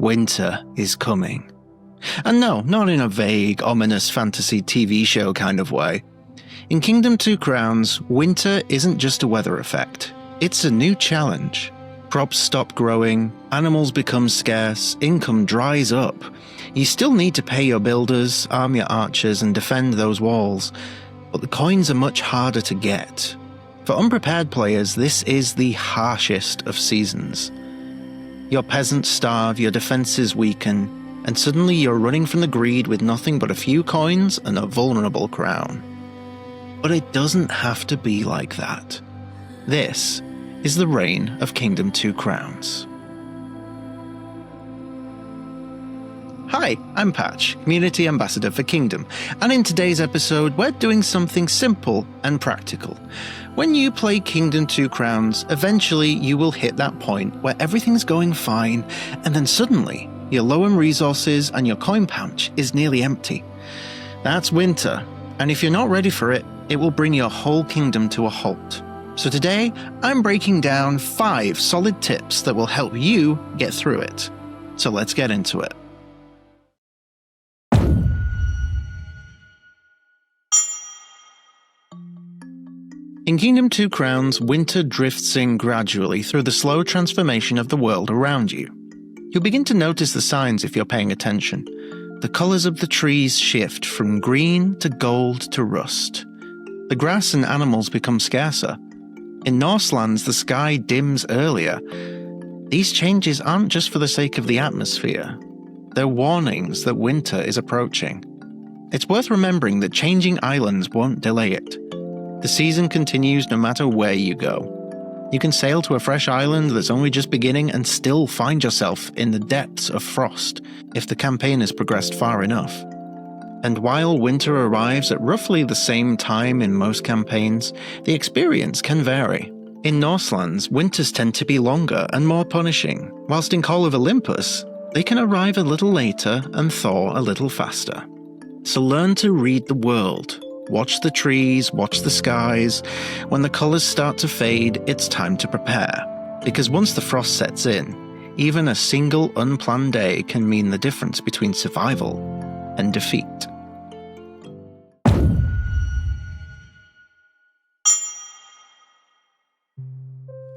Winter is coming. And no, not in a vague, ominous fantasy TV show kind of way. In Kingdom 2 Crowns, winter isn't just a weather effect. It's a new challenge. Crops stop growing, animals become scarce, income dries up. You still need to pay your builders, arm your archers, and defend those walls, but the coins are much harder to get. For unprepared players, this is the harshest of seasons. Your peasants starve, your defenses weaken, and suddenly you're running from the greed with nothing but a few coins and a vulnerable crown. But it doesn't have to be like that. This is the reign of Kingdom 2 Crowns. Hi, I'm Patch, Community Ambassador for Kingdom, and in today's episode we're doing something simple and practical. When you play Kingdom 2 Crowns, eventually you will hit that point where everything's going fine, and then suddenly you're low on resources and your coin pouch is nearly empty. That's winter, and if you're not ready for it, it will bring your whole kingdom to a halt. So today, I'm breaking down 5 solid tips that will help you get through it. So let's get into it. In Kingdom 2 Crowns, winter drifts in gradually through the slow transformation of the world around you. You'll begin to notice the signs if you're paying attention. The colors of the trees shift from green to gold to rust. The grass and animals become scarcer. In Norselands, the sky dims earlier. These changes aren't just for the sake of the atmosphere. They're warnings that winter is approaching. It's worth remembering that changing islands won't delay it. The season continues no matter where you go. You can sail to a fresh island that's only just beginning and still find yourself in the depths of frost if the campaign has progressed far enough. And while winter arrives at roughly the same time in most campaigns, the experience can vary. In Norselands, winters tend to be longer and more punishing, whilst in Call of Olympus, they can arrive a little later and thaw a little faster. So learn to read the world. Watch the trees, watch the skies. When the colors start to fade, it's time to prepare. Because once the frost sets in, even a single unplanned day can mean the difference between survival and defeat.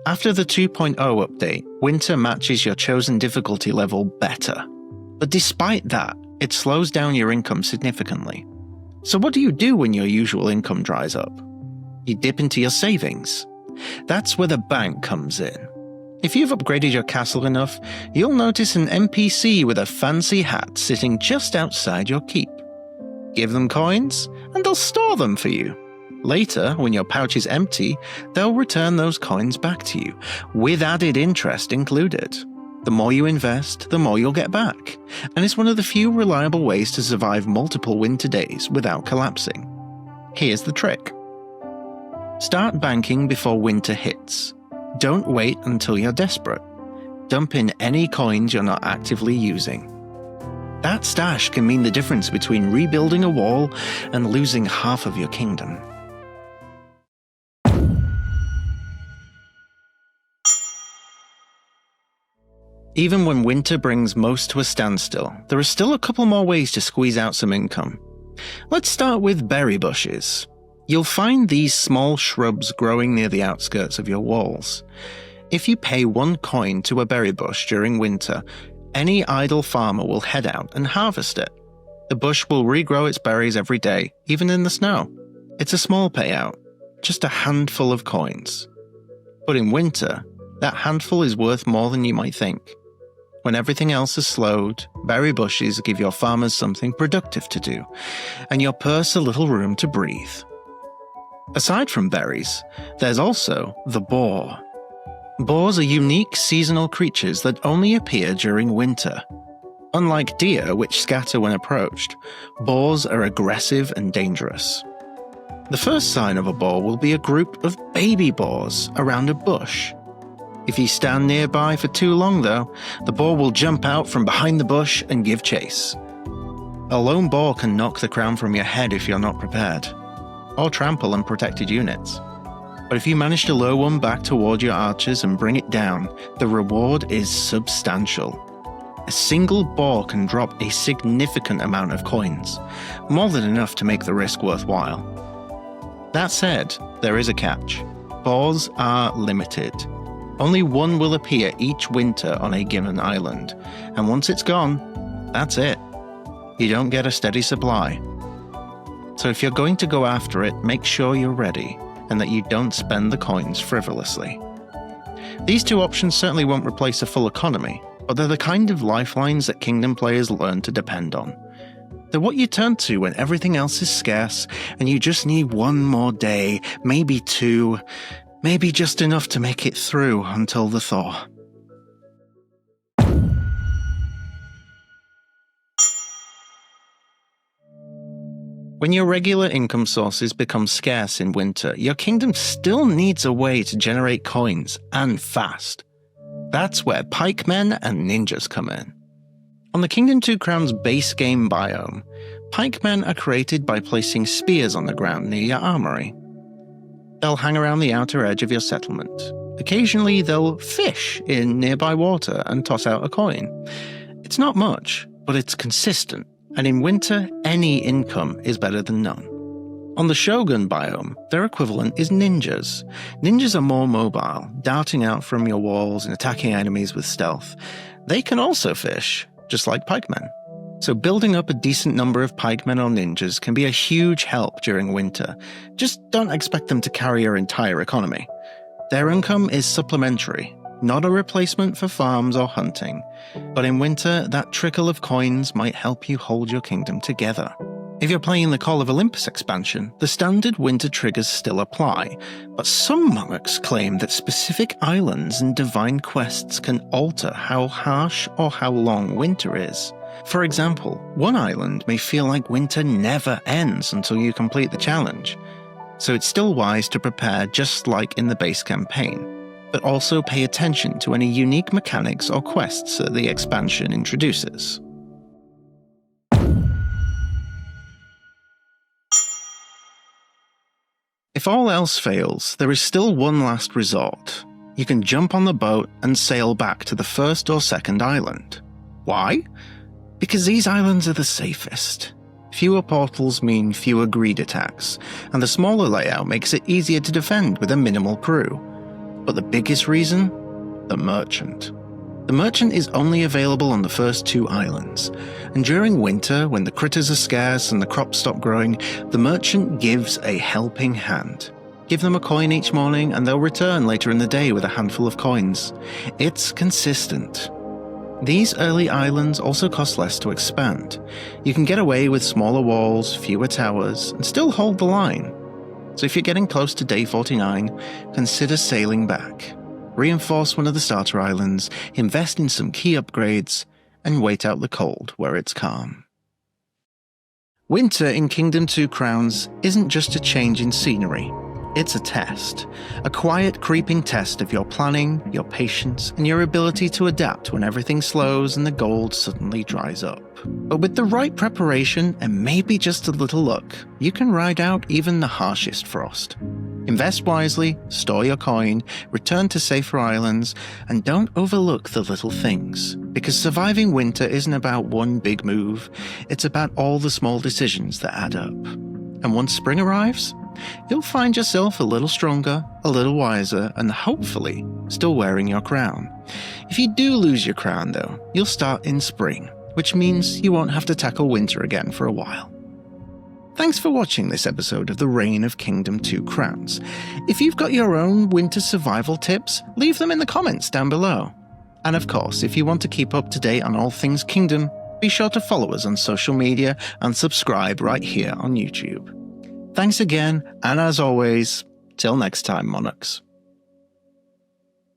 After the 2.0 update, winter matches your chosen difficulty level better. But despite that, it slows down your income significantly. So what do you do when your usual income dries up? You dip into your savings. That's where the bank comes in. If you've upgraded your castle enough, you'll notice an NPC with a fancy hat sitting just outside your keep. Give them coins, and they'll store them for you. Later, when your pouch is empty, they'll return those coins back to you, with added interest included. The more you invest, the more you'll get back, and it's one of the few reliable ways to survive multiple winter days without collapsing. Here's the trick. Start banking before winter hits. Don't wait until you're desperate. Dump in any coins you're not actively using. That stash can mean the difference between rebuilding a wall and losing half of your kingdom. Even when winter brings most to a standstill, there are still a couple more ways to squeeze out some income. Let's start with berry bushes. You'll find these small shrubs growing near the outskirts of your walls. If you pay 1 coin to a berry bush during winter, any idle farmer will head out and harvest it. The bush will regrow its berries every day, even in the snow. It's a small payout, just a handful of coins. But in winter, that handful is worth more than you might think. When everything else has slowed, berry bushes give your farmers something productive to do, and your purse a little room to breathe. Aside from berries, there's also the boar. Boars are unique seasonal creatures that only appear during winter. Unlike deer, which scatter when approached, boars are aggressive and dangerous. The first sign of a boar will be a group of baby boars around a bush. If you stand nearby for too long, though, the boar will jump out from behind the bush and give chase. A lone boar can knock the crown from your head if you're not prepared, or trample unprotected units. But if you manage to lure one back toward your archers and bring it down, the reward is substantial. A single boar can drop a significant amount of coins, more than enough to make the risk worthwhile. That said, there is a catch. Boars are limited. Only one will appear each winter on a given island, and once it's gone, that's it. You don't get a steady supply. So if you're going to go after it, make sure you're ready, and that you don't spend the coins frivolously. These two options certainly won't replace a full economy, but they're the kind of lifelines that Kingdom players learn to depend on. They're what you turn to when everything else is scarce, and you just need one more day, maybe two, maybe just enough to make it through until the thaw. When your regular income sources become scarce in winter, your kingdom still needs a way to generate coins, and fast. That's where pikemen and ninjas come in. On the Kingdom 2 Crowns base game biome, pikemen are created by placing spears on the ground near your armory. They'll hang around the outer edge of your settlement. Occasionally, they'll fish in nearby water and toss out a coin. It's not much, but it's consistent, and in winter, any income is better than none. On the Shogun biome, their equivalent is ninjas. Ninjas are more mobile, darting out from your walls and attacking enemies with stealth. They can also fish, just like pikemen. So building up a decent number of pikemen or ninjas can be a huge help during winter. Just don't expect them to carry your entire economy. Their income is supplementary, not a replacement for farms or hunting. But in winter, that trickle of coins might help you hold your kingdom together. If you're playing the Call of Olympus expansion, the standard winter triggers still apply, but some monarchs claim that specific islands and divine quests can alter how harsh or how long winter is. For example, one island may feel like winter never ends until you complete the challenge, so it's still wise to prepare just like in the base campaign, but also pay attention to any unique mechanics or quests that the expansion introduces. If all else fails, there is still one last resort. You can jump on the boat and sail back to the first or second island. Why? Because these islands are the safest. Fewer portals mean fewer greed attacks, and the smaller layout makes it easier to defend with a minimal crew. But the biggest reason? The merchant. The merchant is only available on the first two islands, and during winter, when the critters are scarce and the crops stop growing, the merchant gives a helping hand. Give them a coin each morning and they'll return later in the day with a handful of coins. It's consistent. These early islands also cost less to expand. You can get away with smaller walls, fewer towers, and still hold the line. So if you're getting close to day 49, consider sailing back. Reinforce one of the starter islands, invest in some key upgrades, and wait out the cold where it's calm. Winter in Kingdom 2 Crowns isn't just a change in scenery. It's a test. A quiet, creeping test of your planning, your patience, and your ability to adapt when everything slows and the gold suddenly dries up. But with the right preparation and maybe just a little luck, you can ride out even the harshest frost. Invest wisely, store your coin, return to safer islands, and don't overlook the little things. Because surviving winter isn't about one big move, it's about all the small decisions that add up. And once spring arrives, you'll find yourself a little stronger, a little wiser, and hopefully still wearing your crown. If you do lose your crown though, you'll start in spring, which means you won't have to tackle winter again for a while. Thanks for watching this episode of the Reign of Kingdom 2 Crowns. If you've got your own winter survival tips, leave them in the comments down below. And of course, if you want to keep up to date on all things Kingdom, be sure to follow us on social media and subscribe right here on YouTube. Thanks again, and as always, till next time, Monarchs.